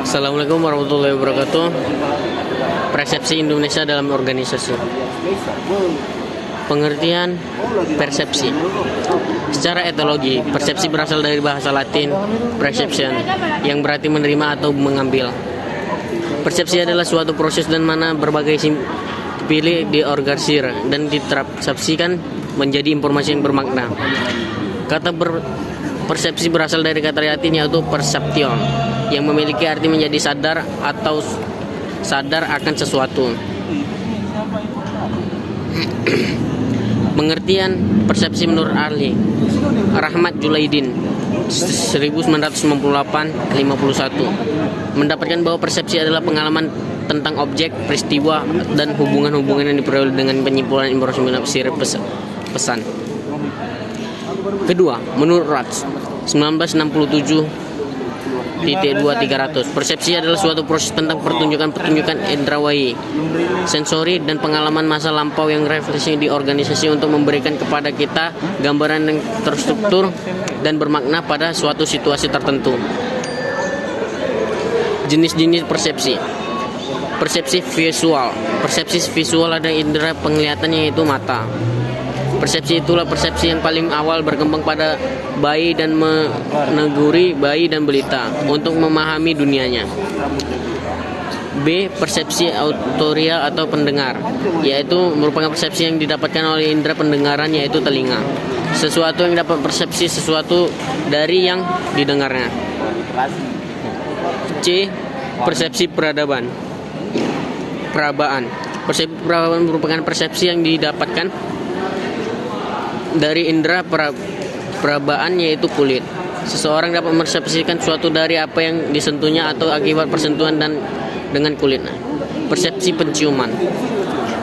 Assalamualaikum warahmatullahi wabarakatuh. Persepsi Indonesia dalam organisasi. Pengertian persepsi. Secara etologi, persepsi berasal dari bahasa Latin perception, yang berarti menerima atau mengambil. Persepsi adalah suatu proses dan mana berbagai dipilih, diorganisir, dan ditransaksikan menjadi informasi yang bermakna. Kata persepsi berasal dari kata Latin yaitu perception, yang memiliki arti menjadi sadar atau sadar akan sesuatu. Pengertian persepsi menurut ahli Rahmat Julaidin 1998-51 mendapatkan bahwa persepsi adalah pengalaman tentang objek, peristiwa, dan hubungan-hubungan yang diperoleh dengan penyimpulan informasi pesan. Kedua, menurut Ratz 1967-2-300, persepsi adalah suatu proses tentang pertunjukan indrawai, sensori, dan pengalaman masa lampau yang refleksi di organisasi untuk memberikan kepada kita gambaran yang terstruktur dan bermakna pada suatu situasi tertentu. Jenis-jenis persepsi. Persepsi visual. Persepsi visual ada indera penglihatan yaitu mata. Persepsi itulah persepsi yang paling awal berkembang pada bayi dan meneguri bayi dan balita untuk memahami dunianya. B. Persepsi autorial atau pendengar, yaitu merupakan persepsi yang didapatkan oleh indera pendengaran yaitu telinga. Sesuatu yang dapat persepsi sesuatu dari yang didengarnya. C. Persepsi perabaan. Persepsi perabaan merupakan persepsi yang didapatkan dari indera perabaan yaitu kulit. Seseorang dapat mempersepsikan suatu dari apa yang disentuhnya atau akibat persentuhan dan dengan kulitnya. Persepsi penciuman.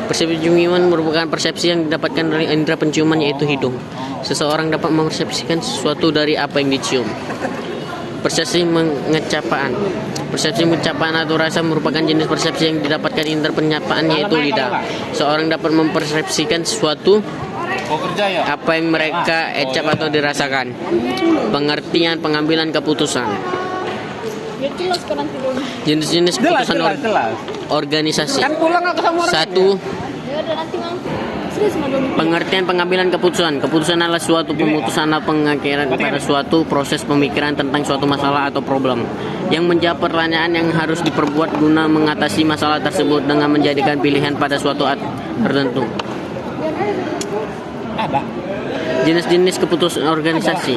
Persepsi penciuman merupakan persepsi yang didapatkan dari indera penciuman yaitu hidung. Seseorang dapat mempersepsikan sesuatu dari apa yang dicium. Persepsi pengecapaan. Persepsi pengecapaan atau rasa merupakan jenis persepsi yang didapatkan indera penyapaan yaitu lidah. Seorang dapat mempersepsikan sesuatu apa yang mereka ecap atau dirasakan. Pengertian pengambilan keputusan. Jenis-jenis keputusan organisasi. 1. Pengertian pengambilan keputusan. Keputusan adalah suatu pemutusan atau pengakhiran pada suatu proses pemikiran tentang suatu masalah atau problem yang menjawab pertanyaan yang harus diperbuat guna mengatasi masalah tersebut dengan menjadikan pilihan pada suatu tertentu. Jenis-jenis keputusan organisasi.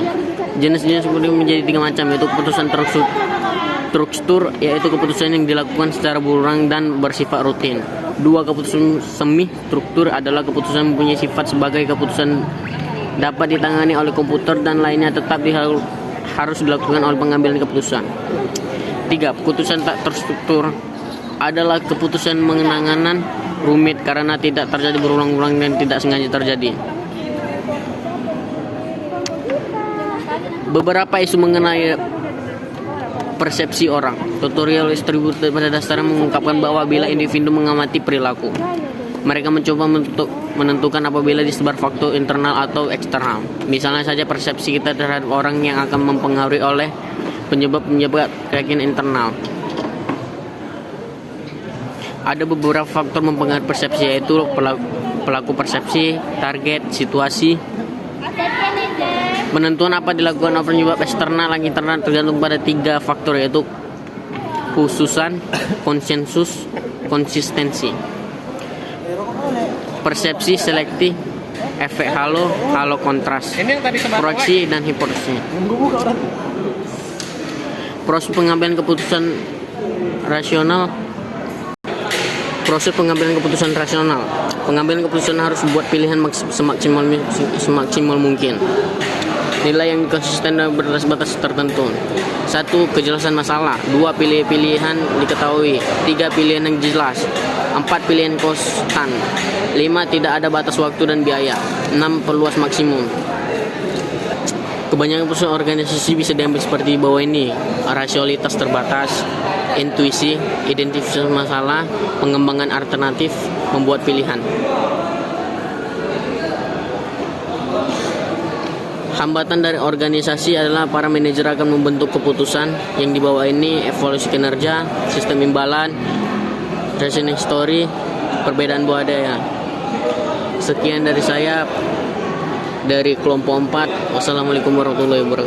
Jenis-jenis keputusan menjadi 3 macam, yaitu keputusan terstruktur, yaitu keputusan yang dilakukan secara berulang dan bersifat rutin. 2. Keputusan semi struktur adalah keputusan mempunyai sifat sebagai keputusan dapat ditangani oleh komputer dan lainnya tetap harus dilakukan oleh pengambilan keputusan. 3. Keputusan tak terstruktur adalah keputusan mengenangan rumit karena tidak terjadi berulang-ulang dan tidak sengaja terjadi. Beberapa isu mengenai persepsi orang. Tutorial distributed pada dasarnya mengungkapkan bahwa bila individu mengamati perilaku, mereka mencoba menentukan apabila disebar faktor internal atau eksternal. Misalnya saja persepsi kita terhadap orang yang akan mempengaruhi oleh penyebab keyakinan internal. Ada beberapa faktor mempengaruhi persepsi yaitu pelaku persepsi, target, situasi. Penentuan apa dilakukan oleh penyebab eksternal dan internal tergantung pada 3 faktor yaitu khususan, konsensus, konsistensi. Persepsi selektif, efek halo kontras, proyeksi dan hipotesis. Proses pengambilan keputusan rasional. Proses pengambilan keputusan rasional. Pengambilan keputusan harus membuat pilihan semaksimal mungkin. Nilai yang konsisten dan batas-batas tertentu. 1. Kejelasan masalah. 2. Pilihan diketahui. 3. Pilihan yang jelas. 4. Pilihan konstan. 5. Tidak ada batas waktu dan biaya. 6. Perluas maksimum. Kebanyakan keputusan organisasi bisa diambil seperti di bawah ini: rasionalitas terbatas, intuisi, identifikasi masalah, pengembangan alternatif, membuat pilihan. Hambatan dari organisasi adalah para manajer akan membentuk keputusan yang dibawa ini evaluasi kinerja, sistem imbalan, reasoning story, perbedaan budaya. Sekian dari saya dari kelompok 4. Wassalamualaikum warahmatullahi wabarakatuh.